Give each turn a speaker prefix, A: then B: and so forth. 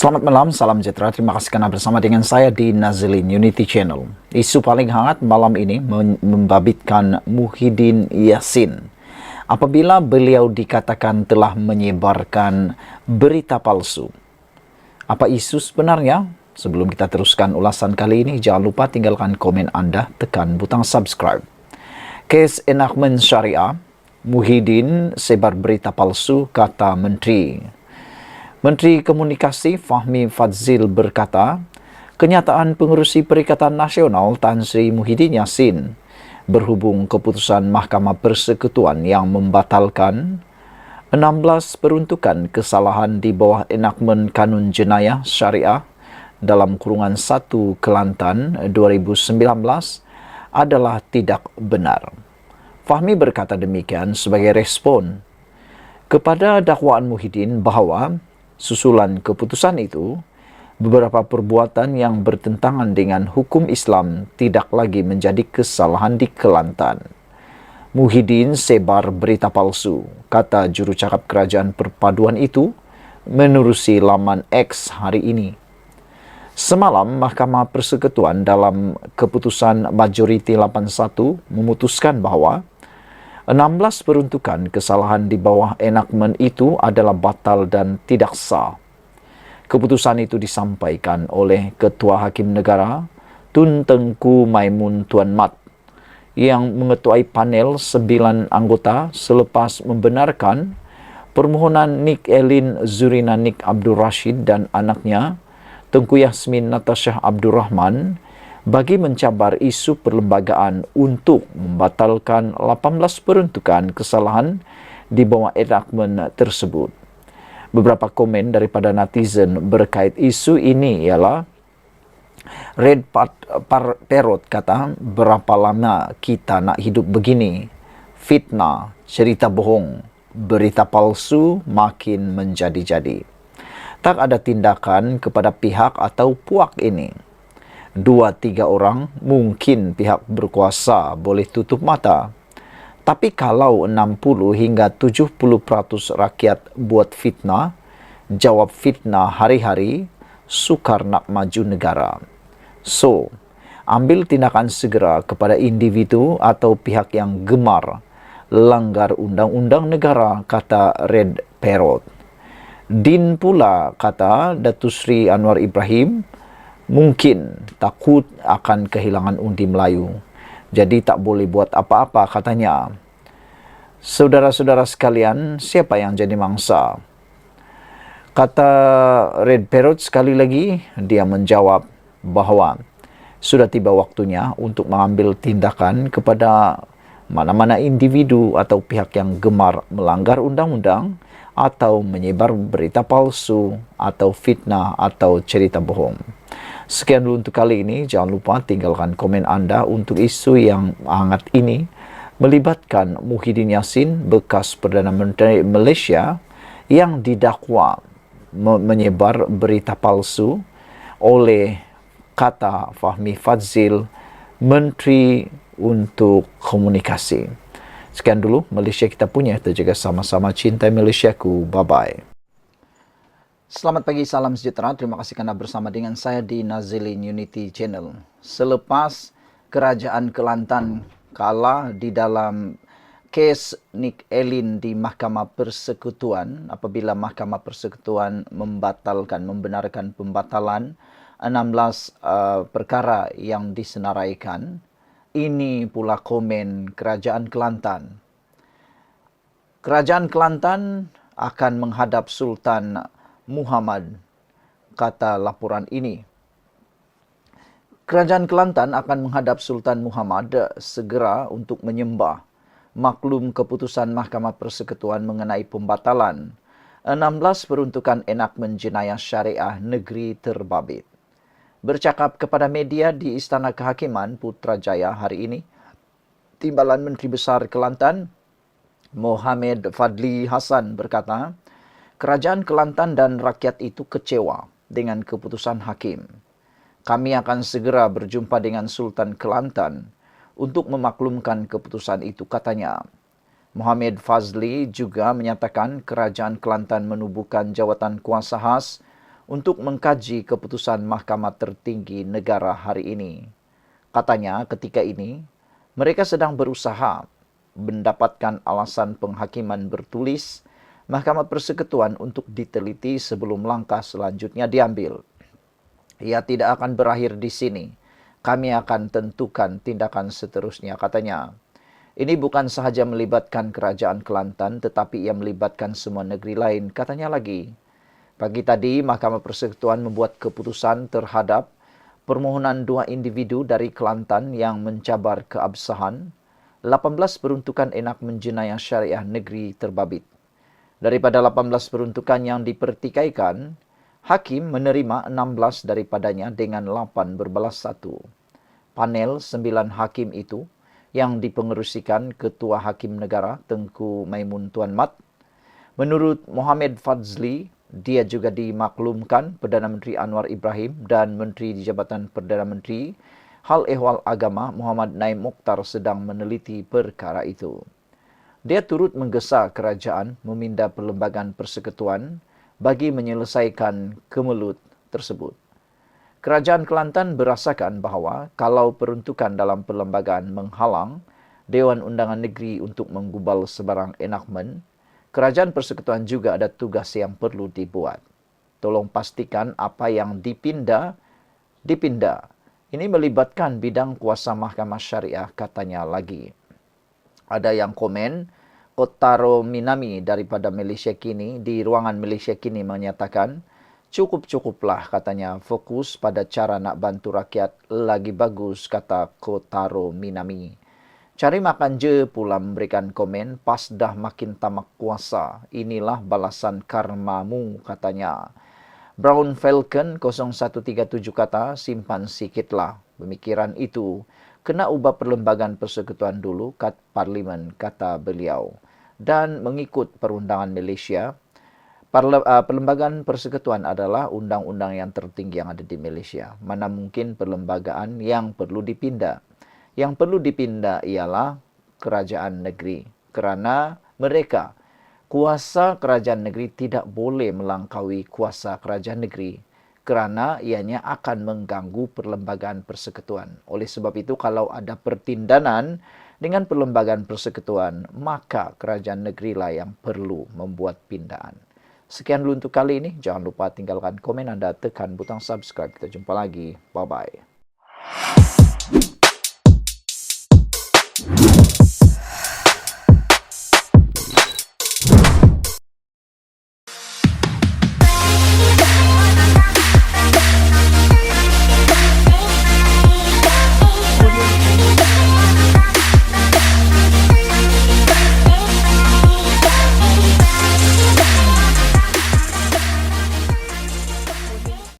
A: Selamat malam, salam sejahtera. Terima kasih karena bersama dengan saya di Nazilin Unity Channel. Isu paling hangat malam ini membabitkan Muhyiddin Yassin apabila beliau dikatakan telah menyebarkan berita palsu. Apa isu sebenarnya? Sebelum kita teruskan ulasan kali ini, jangan lupa tinggalkan komen Anda, tekan butang subscribe. Kes enakmen syariah, Muhyiddin sebar berita palsu, kata Menteri. Menteri Komunikasi Fahmi Fadzil berkata, kenyataan pengerusi Perikatan Nasional Tan Sri Muhyiddin Yassin berhubung keputusan Mahkamah Persekutuan yang membatalkan 16 peruntukan kesalahan di bawah enakmen Kanun Jenayah Syariah dalam kurungan 1 Kelantan 2019 adalah tidak benar. Fahmi berkata demikian sebagai respon kepada dakwaan Muhyiddin bahwa susulan keputusan itu, beberapa perbuatan yang bertentangan dengan hukum Islam tidak lagi menjadi kesalahan di Kelantan. Muhyiddin sebar berita palsu, kata juru cakap kerajaan perpaduan itu, menerusi laman X hari ini. Semalam, Mahkamah Persekutuan dalam keputusan majoriti 81 memutuskan bahwa 16 peruntukan kesalahan di bawah enakmen itu adalah batal dan tidak sah. Keputusan itu disampaikan oleh Ketua Hakim Negara Tun Tengku Maimun Tuan Mat yang mengetuai panel 9 anggota selepas membenarkan permohonan Nik Elin Zurina Nik Abdul Rashid dan anaknya Tengku Yasmin Natasha Abdul Rahman bagi mencabar isu perlembagaan untuk membatalkan 18 peruntukan kesalahan di bawah enakmen tersebut. Beberapa komen daripada netizen berkait isu ini ialah Red Parrot kata, berapa lama kita nak hidup begini? Fitnah, cerita bohong, berita palsu makin menjadi-jadi. Tak ada tindakan kepada pihak atau puak ini. 2-3 orang mungkin pihak berkuasa boleh tutup mata. Tapi kalau 60 hingga 70% rakyat buat fitnah, jawab fitnah hari-hari, sukar nak maju negara. So, ambil tindakan segera kepada individu atau pihak yang gemar langgar undang-undang negara, kata Red Parrot. Din pula kata Datuk Sri Anwar Ibrahim, mungkin takut akan kehilangan undi Melayu. Jadi tak boleh buat apa-apa, katanya. Saudara-saudara sekalian, siapa yang jadi mangsa? Kata Red Parrot sekali lagi, dia menjawab bahawa sudah tiba waktunya untuk mengambil tindakan kepada mana-mana individu atau pihak yang gemar melanggar undang-undang atau menyebar berita palsu atau fitnah atau cerita bohong. Sekian dulu untuk kali ini. Jangan lupa tinggalkan komen Anda untuk isu yang hangat ini melibatkan Muhyiddin Yassin, bekas Perdana Menteri Malaysia yang didakwa menyebar berita palsu oleh, kata Fahmi Fadzil, Menteri untuk Komunikasi. Sekian dulu Malaysia kita punya. Kita jaga sama-sama, cintai Malaysiaku. Bye-bye. Selamat pagi, salam sejahtera. Terima kasih kerana bersama dengan saya di Nazilin Unity Channel. Selepas Kerajaan Kelantan kalah di dalam kes Nik Elin di Mahkamah Persekutuan, apabila Mahkamah Persekutuan membenarkan pembatalan 16 perkara yang disenaraikan, ini pula komen Kerajaan Kelantan. Kerajaan Kelantan akan menghadap Sultan Muhammad, kata laporan ini. Kerajaan Kelantan akan menghadap Sultan Muhammad segera untuk menyembah maklum keputusan Mahkamah Persekutuan mengenai pembatalan 16 peruntukan enakmen jenayah syariah negeri terbabit. Bercakap kepada media di Istana Kehakiman Putrajaya hari ini, Timbalan Menteri Besar Kelantan, Mohamed Fadli Hassan berkata, Kerajaan Kelantan dan rakyat itu kecewa dengan keputusan hakim. Kami akan segera berjumpa dengan Sultan Kelantan untuk memaklumkan keputusan itu, katanya. Mohamed Fazli juga menyatakan Kerajaan Kelantan menubuhkan jawatan kuasa khas untuk mengkaji keputusan Mahkamah Tertinggi Negara hari ini. Katanya ketika ini, mereka sedang berusaha mendapatkan alasan penghakiman bertulis Mahkamah Persekutuan untuk diteliti sebelum langkah selanjutnya diambil. Ia tidak akan berakhir di sini. Kami akan tentukan tindakan seterusnya, katanya. Ini bukan sahaja melibatkan kerajaan Kelantan, tetapi ia melibatkan semua negeri lain, katanya lagi. Pagi tadi, Mahkamah Persekutuan membuat keputusan terhadap permohonan dua individu dari Kelantan yang mencabar keabsahan 18 peruntukan enakmen jenayah syariah negeri terbabit. Daripada 18 peruntukan yang dipertikaikan, Hakim menerima 16 daripadanya dengan 8 berbalas 1. Panel 9 hakim itu yang dipengerusikan Ketua Hakim Negara Tengku Maimun Tuan Mat. Menurut Mohamed Fadzli, dia juga dimaklumkan Perdana Menteri Anwar Ibrahim dan Menteri di Jabatan Perdana Menteri Hal Ehwal Agama Muhammad Naim Mokhtar sedang meneliti perkara itu. Dia turut menggesa kerajaan meminda Perlembagaan Persekutuan bagi menyelesaikan kemelut tersebut. Kerajaan Kelantan berasakan bahawa kalau peruntukan dalam perlembagaan menghalang Dewan Undangan Negeri untuk menggubal sebarang enakmen, Kerajaan Persekutuan juga ada tugas yang perlu dibuat. Tolong pastikan apa yang dipinda. Ini melibatkan bidang kuasa Mahkamah Syariah, katanya lagi. Ada yang komen, Kotaro Minami daripada Malaysia Kini di ruangan Malaysia Kini menyatakan, cukup-cukuplah, katanya, fokus pada cara nak bantu rakyat lagi bagus, kata Kotaro Minami. Cari makan je pula memberikan komen, pas dah makin tamak kuasa, inilah balasan karmamu, katanya. Brown Falcon 0137 kata, simpan sikitlah. Pemikiran itu kena ubah Perlembagaan Persekutuan dulu kat Parlimen, kata beliau. Dan mengikut perundangan Malaysia, Perlembagaan Persekutuan adalah undang-undang yang tertinggi yang ada di Malaysia. Mana mungkin perlembagaan yang perlu dipindah. Yang perlu dipindah ialah kerajaan negeri. Kerana mereka, kuasa kerajaan negeri tidak boleh melangkaui kuasa kerajaan negeri kerana ianya akan mengganggu Perlembagaan Persekutuan. Oleh sebab itu, kalau ada pertindanan dengan Perlembagaan Persekutuan, maka kerajaan negerilah yang perlu membuat pindaan. Sekian dulu untuk kali ini. Jangan lupa tinggalkan komen anda, tekan butang subscribe. Kita jumpa lagi. Bye-bye.